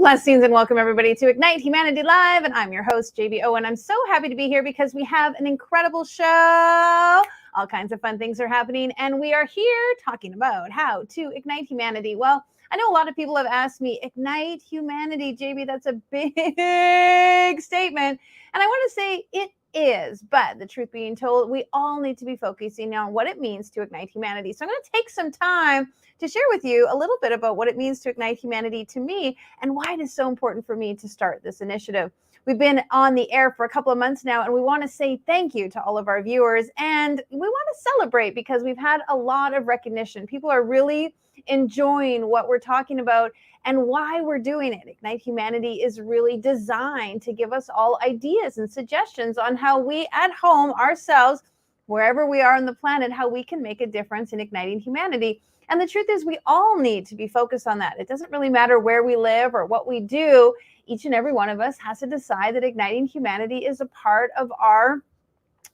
Blessings and welcome everybody to Ignite Humanity Live, and I'm your host, JBO, and I'm so happy to be here because we have an incredible show. All kinds of fun things are happening, and we are here talking about how to ignite humanity. Well, I know a lot of people have asked me, ignite humanity, JB, that's a big statement, and I want to say it is, but the truth being told, we all need to be focusing on what it means to ignite humanity. So I'm going to take some time to share with you a little bit about what it means to ignite humanity to me and why it is so important for me to start this initiative. We've been on the air for a couple of months now, and we want to say thank you to all of our viewers, and we want to celebrate because we've had a lot of recognition. People are really enjoying what we're talking about and why we're doing it. Ignite Humanity is really designed to give us all ideas and suggestions on how we at home ourselves, wherever we are on the planet, how we can make a difference in igniting humanity. And the truth is we all need to be focused on that. It doesn't really matter where we live or what we do. Each and every one of us has to decide that igniting humanity is a part of our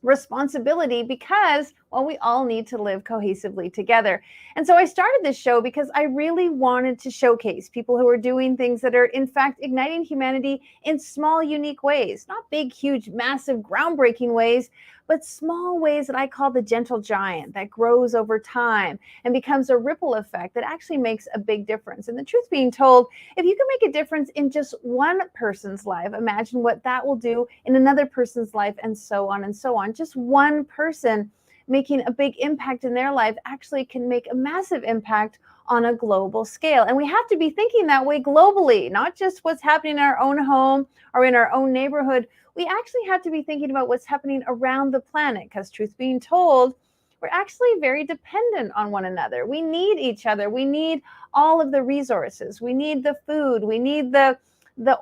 responsibility because, well, we all need to live cohesively together. And so I started this show because I really wanted to showcase people who are doing things that are, in fact, igniting humanity in small, unique ways, not big, huge, massive, groundbreaking ways, but small ways that I call the gentle giant that grows over time and becomes a ripple effect that actually makes a big difference. And the truth being told, if you can make a difference in just one person's life, imagine what that will do in another person's life, and so on and so on. Just one person making a big impact in their life actually can make a massive impact on a global scale. And we have to be thinking that way globally, not just what's happening in our own home or in our own neighborhood. We actually have to be thinking about what's happening around the planet, because truth being told, we're actually very dependent on one another. We need each other. We need all of the resources. We need the food. We need the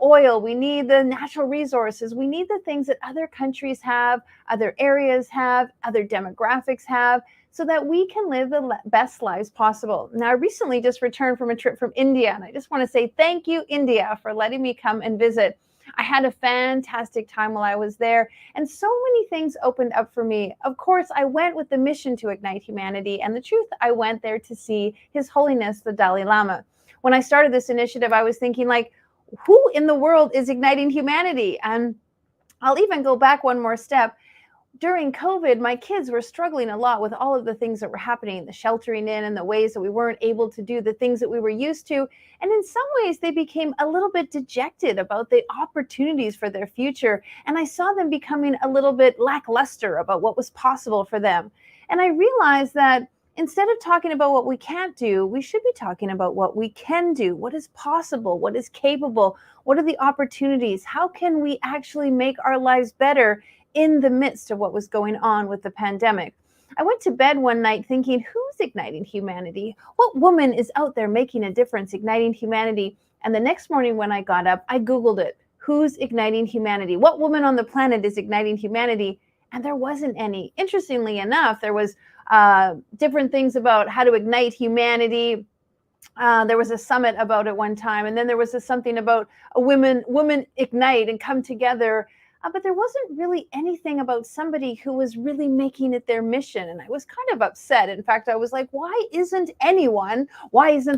oil. We need the natural resources. We need the things that other countries have, other areas have, other demographics have, so that we can live the best lives possible. Now, I recently just returned from a trip from India, and I just want to say thank you, India, for letting me come and visit. I had a fantastic time while I was there, and so many things opened up for me. Of course, I went with the mission to ignite humanity, and the truth, I went there to see His Holiness, the Dalai Lama. When I started this initiative, I was thinking, like, who in the world is igniting humanity? And I'll even go back one more step. During COVID, my kids were struggling a lot with all of the things that were happening, the sheltering in and the ways that we weren't able to do the things that we were used to. And in some ways, they became a little bit dejected about the opportunities for their future. And I saw them becoming a little bit lackluster about what was possible for them. And I realized that instead of talking about what we can't do, we should be talking about what we can do, what is possible, what is capable, what are the opportunities, how can we actually make our lives better in the midst of what was going on with the pandemic. I went to bed one night thinking, who's igniting humanity? What woman is out there making a difference, igniting humanity? And the next morning when I got up, I Googled it. Who's igniting humanity? What woman on the planet is igniting humanity? And there wasn't any. Interestingly enough, there was different things about how to ignite humanity. There was a summit about it one time, and then there was something about a women ignite and come together. But there wasn't really anything about somebody who was really making it their mission. And I was kind of upset. In fact, I was like, why isn't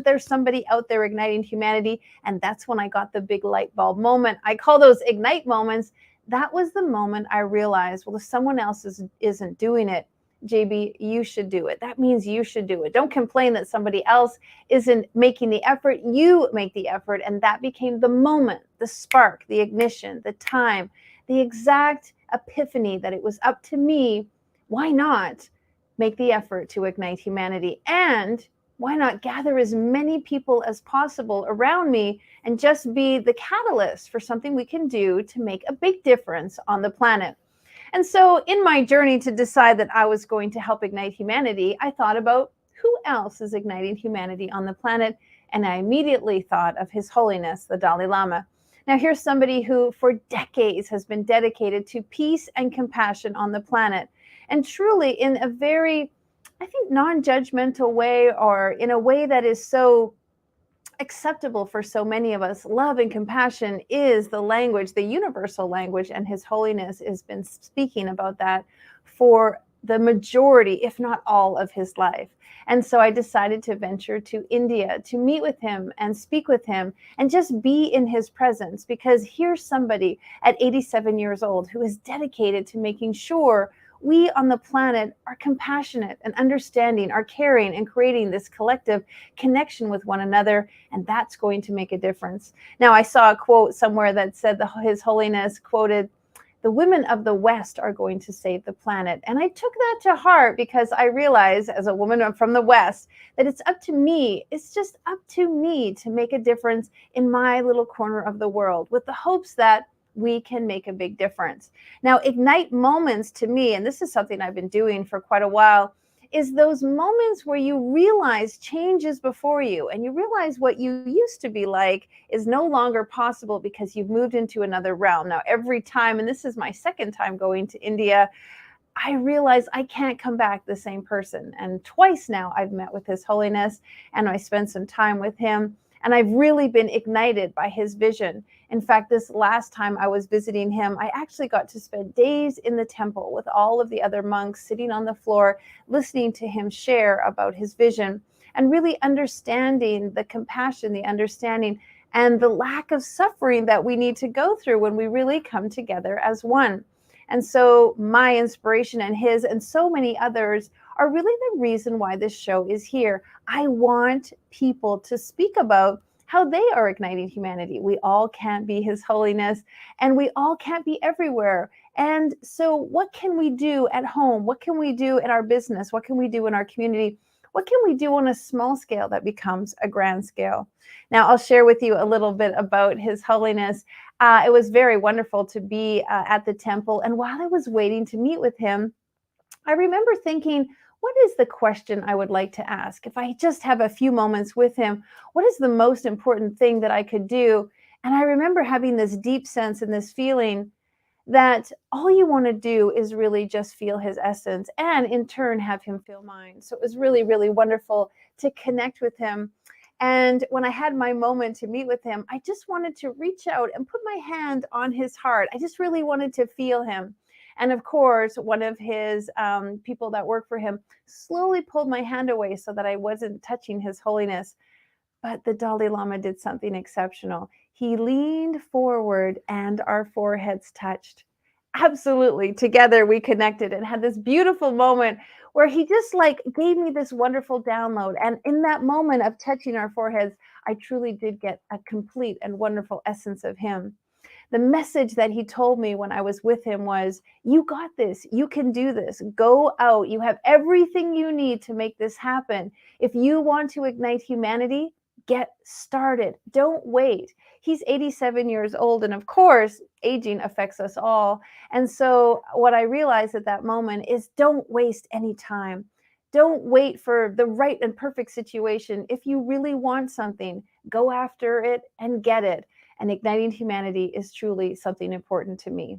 there somebody out there igniting humanity? And that's when I got the big light bulb moment. I call those ignite moments. That was the moment I realized, well, if someone else isn't doing it, JB, you should do it. That means you should do it. Don't complain that somebody else isn't making the effort. You make the effort. And that became the moment, the spark, the ignition, the time, the exact epiphany that it was up to me. Why not make the effort to ignite humanity? And why not gather as many people as possible around me and just be the catalyst for something we can do to make a big difference on the planet? And so in my journey to decide that I was going to help ignite humanity, I thought about who else is igniting humanity on the planet. And I immediately thought of His Holiness, the Dalai Lama. Now, here's somebody who for decades has been dedicated to peace and compassion on the planet. And truly in a very, I think, non-judgmental way, or in a way that is so acceptable for so many of us. Love and compassion is the language, the universal language, and His Holiness has been speaking about that for the majority, if not all, of his life. And so I decided to venture to India to meet with him and speak with him and just be in his presence, because here's somebody at 87 years old who is dedicated to making sure we on the planet are compassionate and understanding, are caring, and creating this collective connection with one another. And that's going to make a difference. Now, I saw a quote somewhere that said His Holiness quoted, "The women of the West are going to save the planet." And I took that to heart, because I realize as a woman from the West that it's up to me. It's just up to me to make a difference in my little corner of the world, with the hopes that we can make a big difference. Now, Ignite Moments to me, and this is something I've been doing for quite a while, is those moments where you realize change is before you, and you realize what you used to be like is no longer possible because you've moved into another realm. Now, every time, and this is my second time going to India, I realize I can't come back the same person. And twice now I've met with His Holiness and I spent some time with him. And I've really been ignited by his vision. In fact, this last time I was visiting him, I actually got to spend days in the temple with all of the other monks, sitting on the floor, listening to him share about his vision and really understanding the compassion, the understanding, and the lack of suffering that we need to go through when we really come together as one. And so my inspiration and his and so many others are really the reason why this show is here. I want people to speak about how they are igniting humanity. We all can't be His Holiness, and we all can't be everywhere. And so what can we do at home? What can we do in our business? What can we do in our community? What can we do on a small scale that becomes a grand scale? Now, I'll share with you a little bit about His Holiness. It was very wonderful to be at the temple. And while I was waiting to meet with him, I remember thinking, what is the question I would like to ask? If I just have a few moments with him, what is the most important thing that I could do? And I remember having this deep sense and this feeling that all you want to do is really just feel his essence and in turn have him feel mine. So it was really, really wonderful to connect with him. And when I had my moment to meet with him, I just wanted to reach out and put my hand on his heart. I just really wanted to feel him. And of course, one of his people that work for him slowly pulled my hand away so that I wasn't touching His Holiness. But the Dalai Lama did something exceptional. He leaned forward and our foreheads touched. Absolutely. Together we connected and had this beautiful moment where he just like gave me this wonderful download. And in that moment of touching our foreheads, I truly did get a complete and wonderful essence of him. The message that he told me when I was with him was, you got this. You can do this. Go out. You have everything you need to make this happen. If you want to ignite humanity, get started. Don't wait. He's 87 years old. And of course, aging affects us all. And so what I realized at that moment is don't waste any time. Don't wait for the right and perfect situation. If you really want something, go after it and get it. And igniting humanity is truly something important to me.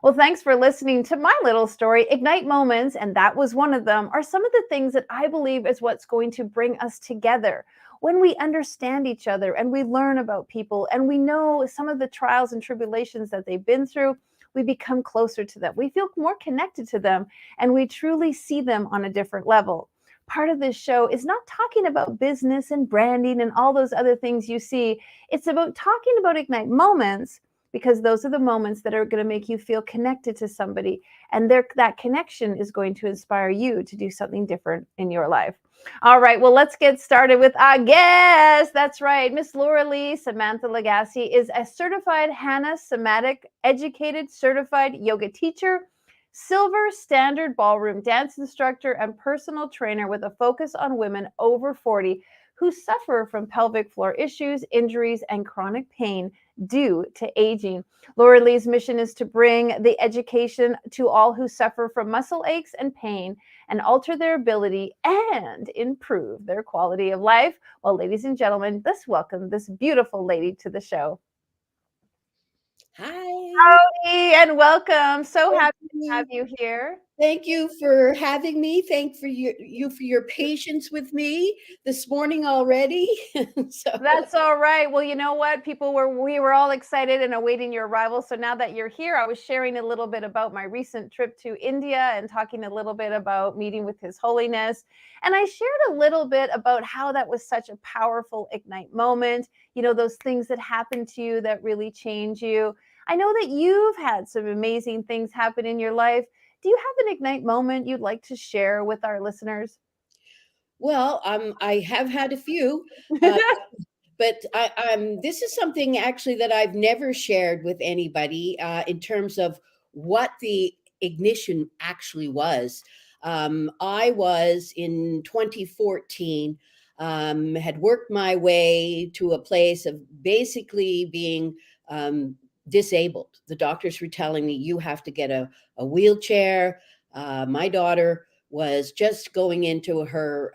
Well, thanks for listening to my little story, Ignite Moments, and that was one of them, are some of the things that I believe is what's going to bring us together. When we understand each other and we learn about people and we know some of the trials and tribulations that they've been through, we become closer to them. We feel more connected to them, and we truly see them on a different level. Part of this show is not talking about business and branding and all those other things you see. It's about talking about Ignite Moments, because those are the moments that are going to make you feel connected to somebody. And that connection is going to inspire you to do something different in your life. All right, well, let's get started with our guest. That's right. Miss Lora Lee, Samantha Legassie, is a certified Hana somatic educated certified yoga teacher, silver standard ballroom dance instructor, and personal trainer with a focus on women over 40 who suffer from pelvic floor issues, injuries, and chronic pain due to aging. Lora Lee's mission is to bring the education to all who suffer from muscle aches and pain and alter their ability and improve their quality of life. Well, ladies and gentlemen, let's welcome this beautiful lady to the show. Hi. Howdy and welcome. So Thank happy to have you. you here. Thank you for having me. Thank for you for your patience with me this morning already. So That's all right. Well, you know what? We were all excited and awaiting your arrival. So now that you're here, I was sharing a little bit about my recent trip to India and talking a little bit about meeting with His Holiness. And I shared a little bit about how that was such a powerful Ignite moment. You know, those things that happen to you that really change you. I know that you've had some amazing things happen in your life. Do you have an Ignite moment you'd like to share with our listeners? well, I have had a few, uh, but this is something actually that I've never shared with anybody in terms of what the ignition actually was. I was in 2014, had worked my way to a place of basically being um, disabled. The doctors were telling me, you have to get a wheelchair. My daughter was just going into her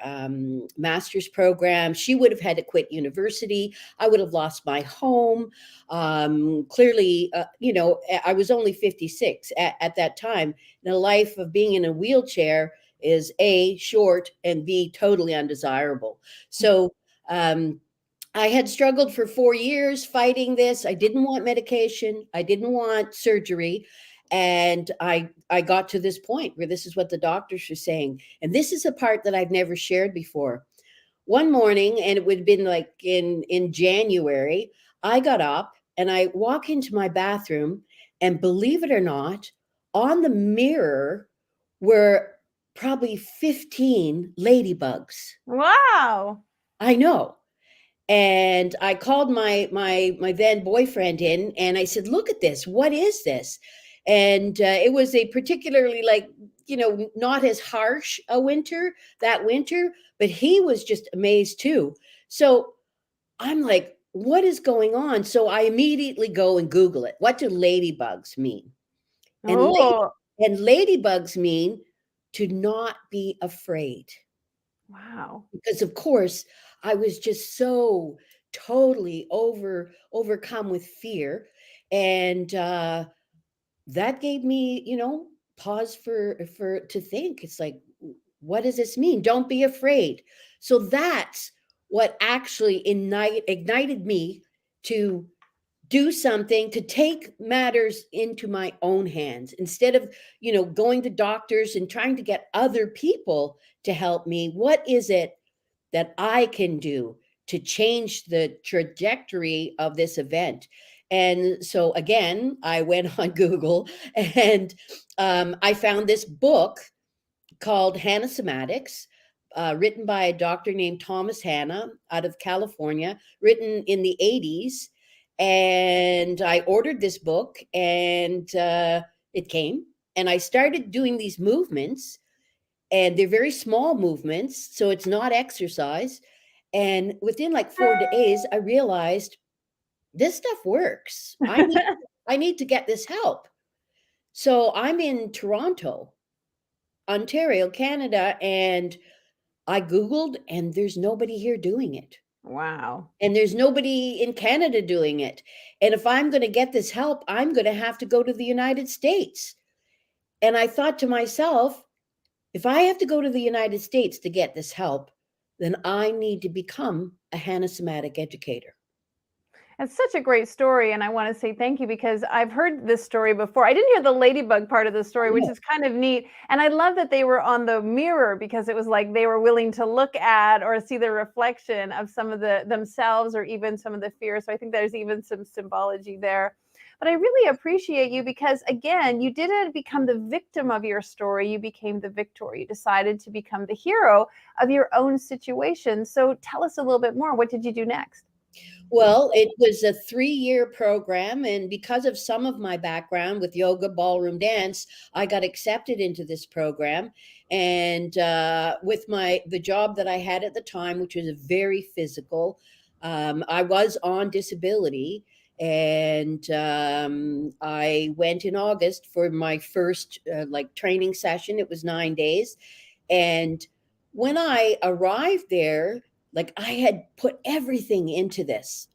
master's program. She would have had to quit university. I would have lost my home. Clearly, I was only 56 at that time. And a life of being in a wheelchair is A, short, and B, totally undesirable. So, I had struggled for 4 years fighting this. I didn't want medication. I didn't want surgery. And I got to this point where this is what the doctors were saying. And this is a part that I've never shared before. One morning, and it would have been like in January, I got up and I walk into my bathroom, and believe it or not, on the mirror were probably 15 ladybugs. Wow. I know. And I called my then boyfriend in, and I said, "Look at this. What is this?" And it was a particularly, like, not as harsh a winter that winter, but he was just amazed too. So I'm like, "What is going on?" So I immediately go and Google it. What do ladybugs mean? And Oh, ladybugs mean to not be afraid, wow. because of course I was just so totally overcome with fear. And that gave me, pause for to think. It's like, what does this mean? Don't be afraid. So that's what actually ignited me to do something, to take matters into my own hands instead of, going to doctors and trying to get other people to help me. What is it that I can do to change the trajectory of this event? And so again, I went on Google, and I found this book called Hannah Somatics, written by a doctor named Thomas Hanna out of California, written in the 80s. And I ordered this book, and it came, and I started doing these movements, and they're very small movements, so it's not exercise. And within like 4 days, I realized this stuff works. I need to get this help. So I'm in Toronto, Ontario, Canada, and I Googled, and there's nobody here doing it. Wow. And there's nobody in Canada doing it. And if I'm going to get this help, I'm going to have to go to the United States. And I thought to myself, if I have to go to the United States to get this help, then I need to become a Somatic educator. It's such a great story, and I want to say thank you because I've heard this story before. I didn't hear the ladybug part of the story, which is kind of neat. And I love that they were on the mirror because it was like they were willing to look at or see the reflection of some of the themselves or even some of the fear. So I think there's even some symbology there. But I really appreciate you because, again, you didn't become the victim of your story. You became the victor. You decided to become the hero of your own situation. So tell us a little bit more. What did you do next? Well, it was a 3-year program, and because of some of my background with yoga, ballroom dance, I got accepted into this program. And with the job that I had at the time, which was very physical, I was on disability. And I went in August for my first like training session. It was 9 days, and when I arrived there, like, I had put everything into this,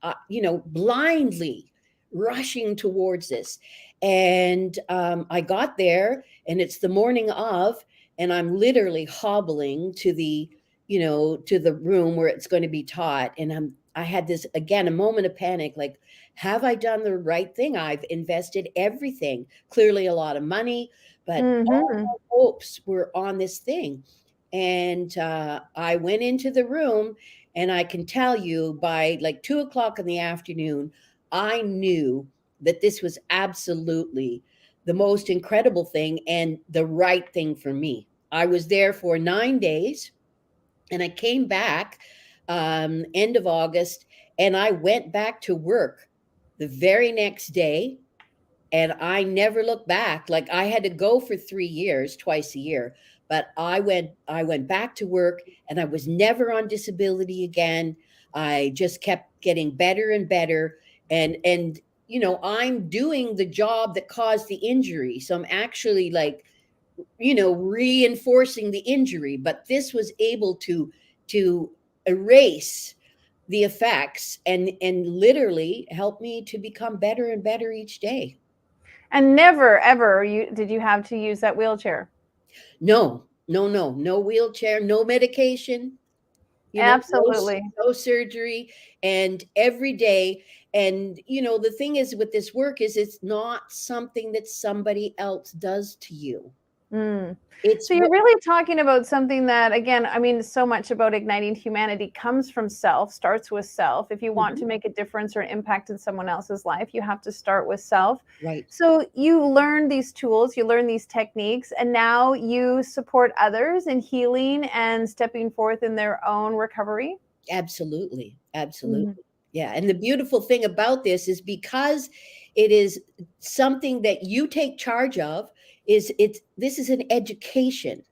blindly, rushing towards this. And I got there, and it's the morning of, and I'm literally hobbling to the, to the room where it's going to be taught. And I had this, again, a moment of panic, like, have I done the right thing? I've invested everything, clearly a lot of money, but all Mm-hmm. my hopes were on this thing. And I went into the room, and I can tell you by like 2 o'clock in the afternoon, I knew that this was absolutely the most incredible thing and the right thing for me. I was there for 9 days, and I came back end of August, and I went back to work the very next day, and I never looked back. Like, I had to go for 3 years, twice a year, but I went back to work, and I was never on disability again. I just kept getting better and better. And I'm doing the job that caused the injury. So I'm actually, like, reinforcing the injury, but this was able to erase the effects and literally help me to become better and better each day. And never ever did you have to use that wheelchair? No, no, no, no wheelchair, no medication, no, Absolutely. no surgery, and every day. And the thing is with this work is it's not something that somebody else does to you. Mm. It's So you're what. really talking about something that, again, I mean, so much about igniting humanity comes from self, starts with self. If you want Mhm, to make a difference or impact in someone else's life, you have to start with self. right. So you learn these tools, you learn these techniques, and now you support others in healing and stepping forth in their own recovery. Absolutely. Mhm. Absolutely. Yeah. And the beautiful thing about this is because it is something that you take charge of, is it's this is an education.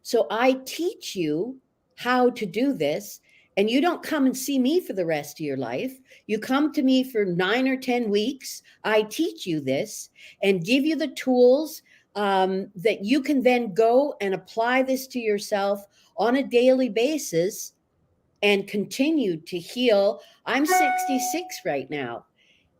So I teach you how to do this, and you don't come and see me for the rest of your life. You come to me for 9 or 10 weeks. I teach you this and give you the tools that you can then go and apply this to yourself on a daily basis and continued to heal. I'm 66 right now,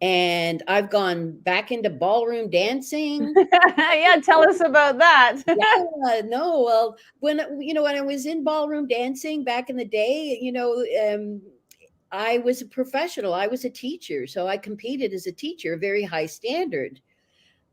and I've gone back into ballroom dancing. Yeah, tell us about that. Yeah, no, well, when I was in ballroom dancing back in the day, I was a professional. I was a teacher, so I competed as a teacher, a very high standard.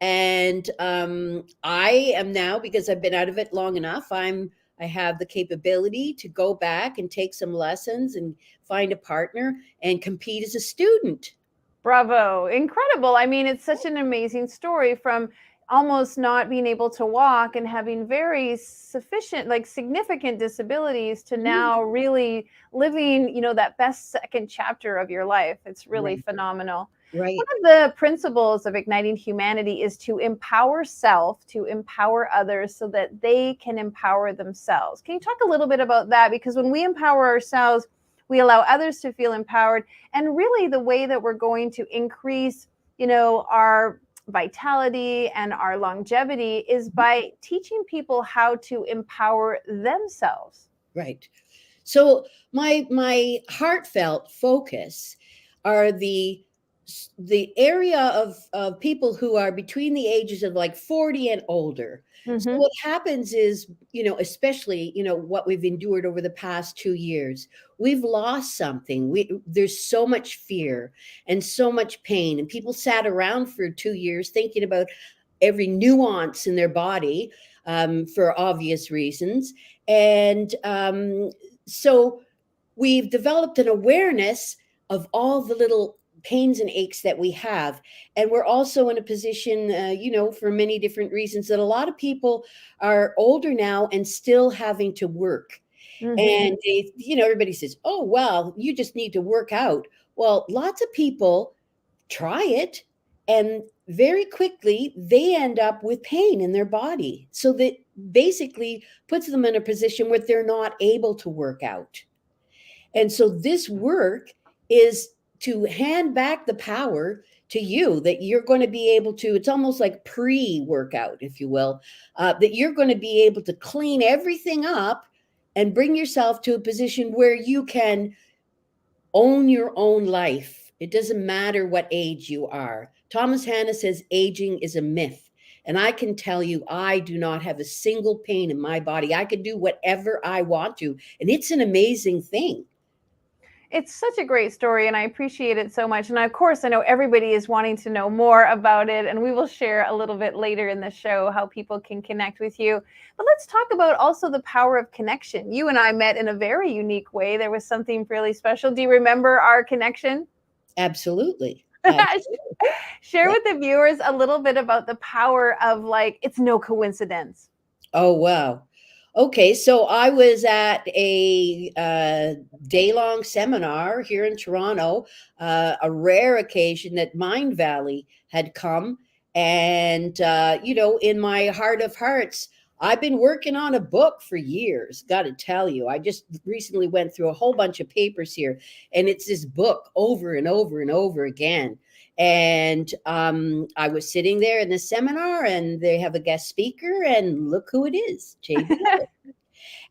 And I am now, because I've been out of it long enough, I have the capability to go back and take some lessons and find a partner and compete as a student. Bravo. Incredible. I mean, it's such an amazing story from almost not being able to walk and having very sufficient, like significant disabilities to Mhm. now really living, that best second chapter of your life. It's really Right, phenomenal. One right, of the principles of igniting humanity is to empower self, to empower others so that they can empower themselves. Can you talk a little bit about that? Because when we empower ourselves, we allow others to feel empowered, and really the way that we're going to increase our vitality and our longevity is by teaching people how to empower themselves. right. So my heartfelt focus are the area of people who are between the ages of like 40 and older. So Hmm. what happens is, especially, what we've endured over the past 2 years, we've lost something. There's so much fear and so much pain, and people sat around for 2 years thinking about every nuance in their body, for obvious reasons. And so we've developed an awareness of all the little pains and aches that we have. And we're also in a position, for many different reasons, that a lot of people are older now and still having to work. Hmm. And everybody says, oh, well, you just need to work out. Well, lots of people try it, and very quickly they end up with pain in their body. So that basically puts them in a position where they're not able to work out. And so this work is to hand back the power to you, that you're going to be able to, it's almost like pre-workout, if you will, that you're going to be able to clean everything up and bring yourself to a position where you can own your own life It doesn't matter what age you are. Thomas Hanna says aging is a myth. And I can tell you, I do not have a single pain in my body. I can do whatever I want to. And it's an amazing thing. It's such a great story, and I appreciate it so much. And of course, I know everybody is wanting to know more about it, and we will share a little bit later in the show how people can connect with you. But let's talk about also the power of connection. You and I met in a very unique way. There was something really special. Do you remember our connection? Absolutely. Absolutely. Share Yeah. with the viewers a little bit about the power of, like, it's no coincidence. Oh, wow. Okay, so I was at a day-long seminar here in Toronto, a rare occasion that Mind Valley had come. And, in my heart of hearts, I've been working on a book for years, got to tell you. I just recently went through a whole bunch of papers here, and it's this book over and over and over again. And I was sitting there in the seminar, and they have a guest speaker, and look who it is, JB.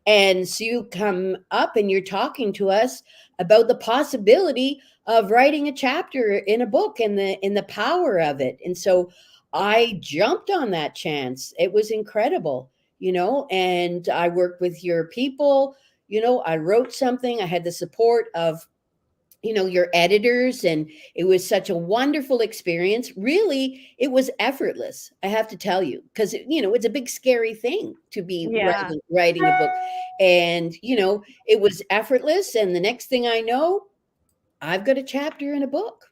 And so you come up and you're talking to us about the possibility of writing a chapter in a book and the power of it. And so I jumped on that chance. It was incredible, and I worked with your people. I wrote something. I had the support of your editors, and it was such a wonderful experience. Really, it was effortless, I have to tell you, because it's a big scary thing to be Yeah. writing a book. And it was effortless, and the next thing I know, I've got a chapter in a book.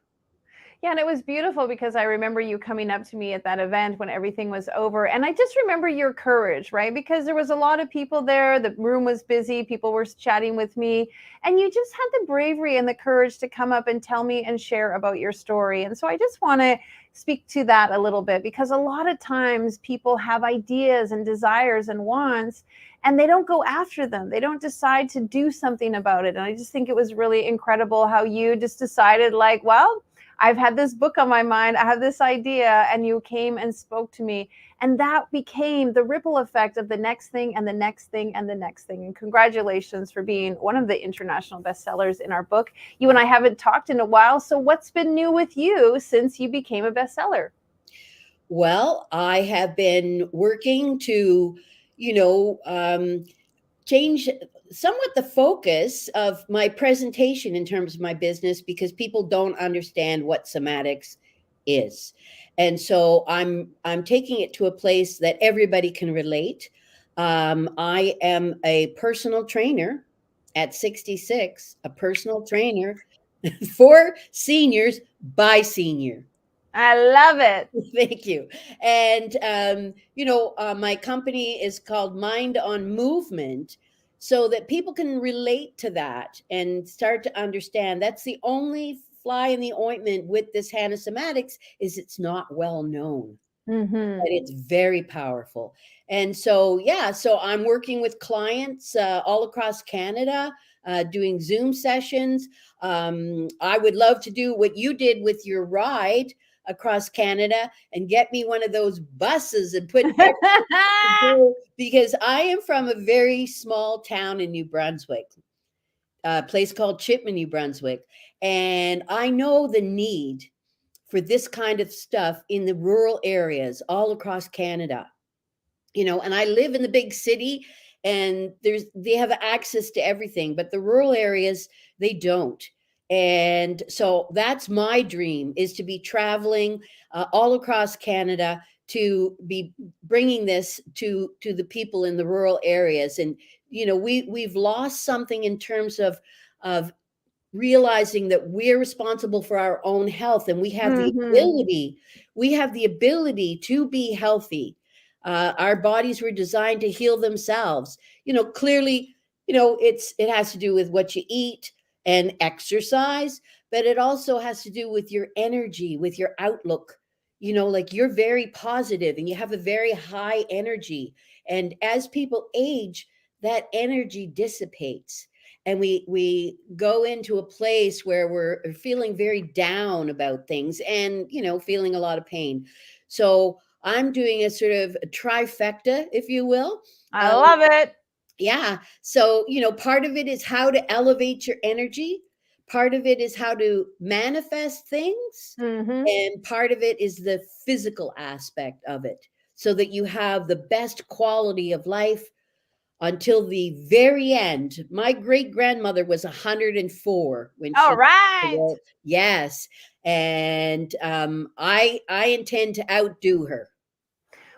Yeah, and it was beautiful because I remember you coming up to me at that event when everything was over. And I just remember your courage, right? Because there was a lot of people there, the room was busy, people were chatting with me, and you just had the bravery and the courage to come up and tell me and share about your story. And so I just want to speak to that a little bit, because a lot of times people have ideas and desires and wants, and they don't go after them. They don't decide to do something about it. And I just think it was really incredible how you just decided, like, well, I've had this book on my mind. I have this idea, and you came and spoke to me. And that became the ripple effect of the next thing and the next thing and the next thing. And congratulations for being one of the international bestsellers in our book. You and I haven't talked in a while. So, what's been new with you since you became a bestseller? Well, I have been working to, you know, um, change somewhat the focus of my presentation in terms of my business, because people don't understand what somatics is. And so I'm taking it to a place that everybody can relate. I am a personal trainer at 66, a personal trainer for seniors by senior. I love it. Thank you. And, my company is called Mind on Movement, so that people can relate to that and start to understand. That's the only fly in the ointment with this Somatics, is it's not well known, Mm-hmm. but it's very powerful. And so, yeah, so I'm working with clients all across Canada, doing Zoom sessions. I would love to do what you did with your ride across Canada and get me one of those buses and put because I am from a very small town in New Brunswick, a place called Chipman, New Brunswick, and I know the need for this kind of stuff in the rural areas all across Canada. And I live in the big city, and they have access to everything, but the rural areas, they don't. And so that's my dream, is to be traveling all across Canada, to be bringing this to the people in the rural areas. And we've lost something in terms of realizing that we're responsible for our own health, and Mm-hmm. we have the ability to be healthy. Our bodies were designed to heal themselves. Clearly, it has to do with what you eat and exercise, but it also has to do with your energy, with your outlook. Like, you're very positive and you have a very high energy, and as people age, that energy dissipates, and we go into a place where we're feeling very down about things, and feeling a lot of pain. So I'm doing a sort of a trifecta, if you will. I um, love it. yeah, so part of it is how to elevate your energy, part of it is how to manifest things, Mm-hmm. and part of it is the physical aspect of it, so that you have the best quality of life until the very end. My great grandmother was 104 when All she. right. Yes, and I intend to outdo her.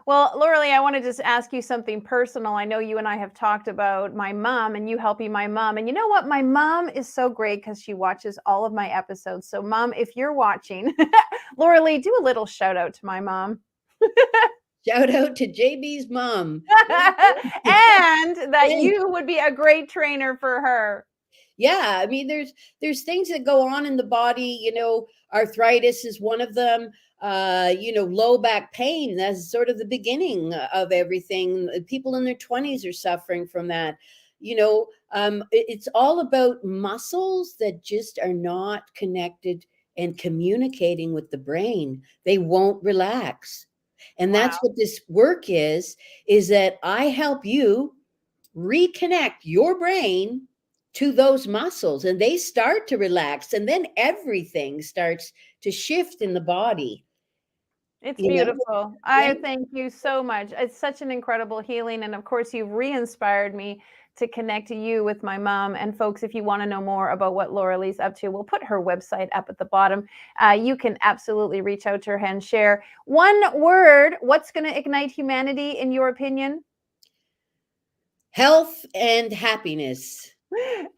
Well, Laura Lee, I want to just ask you something personal. I know you and I have talked about my mom and you helping my mom. And you know what? My mom is so great because she watches all of my episodes. So, Mom, if you're watching, Laura Lee, do a little shout out to my mom. Shout out to JB's mom. And that you would be a great trainer for her. Yeah, I mean, there's things that go on in the body. Arthritis is one of them. Low back pain, that's sort of the beginning of everything. People in their 20s are suffering from that. It's all about muscles that just are not connected and communicating with the brain. They won't relax. And Wow. that's what this work is that I help you reconnect your brain to those muscles, and they start to relax, and then everything starts to shift in the body. It's you know beautiful. yeah. I thank you so much. It's such an incredible healing. And of course, you've re-inspired me to connect you with my mom. And folks, if you want to know more about what Laura Lee's up to, we'll put her website up at the bottom. You can absolutely reach out to her and share. One word, what's going to ignite humanity in your opinion? Health and happiness.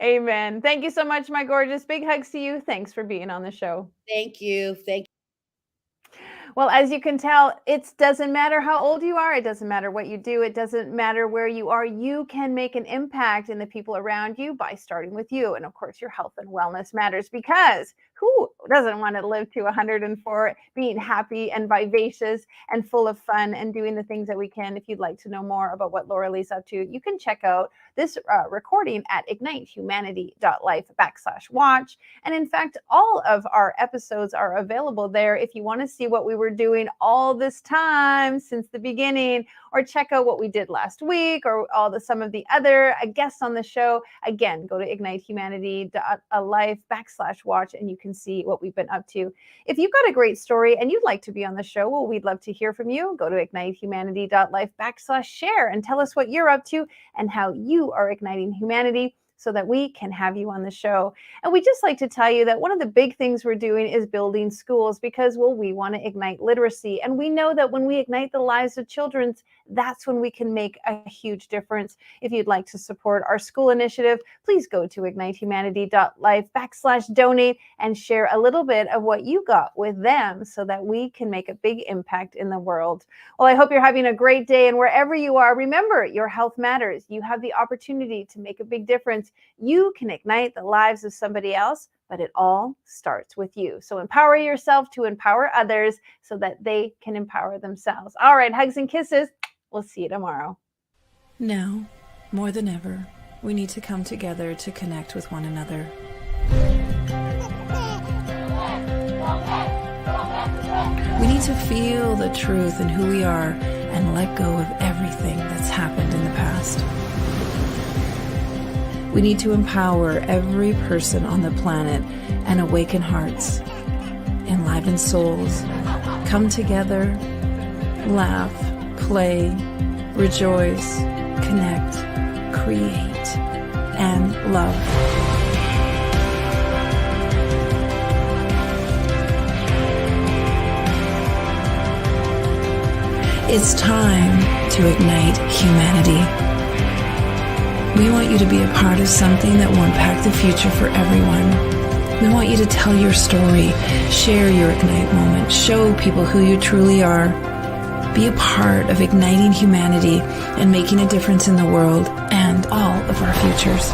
Amen. Thank you so much, my gorgeous. Big hugs to you. Thanks for being on the show. Thank you. Well, as you can tell, it doesn't matter how old you are. It doesn't matter what you do. It doesn't matter where you are. You can make an impact in the people around you by starting with you. And of course, your health and wellness matters, because who doesn't want to live to 104 being happy and vivacious and full of fun and doing the things that we can? If you'd like to know more about what Laura Lee's up to, you can check out this recording at ignitehumanity.life/watch. And in fact, all of our episodes are available there if you want to see what we were doing all this time since the beginning, or check out what we did last week, or some of the other guests on the show. Again, go to ignitehumanity.life/watch and you can see what we've been up to. If you've got a great story and you'd like to be on the show, well, we'd love to hear from you. Go to ignitehumanity.life/share and tell us what you're up to and how you are igniting humanity, so that we can have you on the show. And we just like to tell you that one of the big things we're doing is building schools, because, well, we want to ignite literacy. And we know that when we ignite the lives of children, that's when we can make a huge difference. If you'd like to support our school initiative, please go to ignitehumanity.life/donate and share a little bit of what you got with them, so that we can make a big impact in the world. Well, I hope you're having a great day. And wherever you are, remember, your health matters. You have the opportunity to make a big difference. You can ignite the lives of somebody else, but it all starts with you. So empower yourself to empower others, so that they can empower themselves. All right, hugs and kisses. We'll see you tomorrow. Now, more than ever, we need to come together to connect with one another. We need to feel the truth in who we are and let go of everything that's happened in the past. We need to empower every person on the planet and awaken hearts, enliven souls, come together, laugh, play, rejoice, connect, create, and love. It's time to ignite humanity. We want you to be a part of something that will impact the future for everyone. We want you to tell your story, share your Ignite moment, show people who you truly are. Be a part of igniting humanity and making a difference in the world and all of our futures.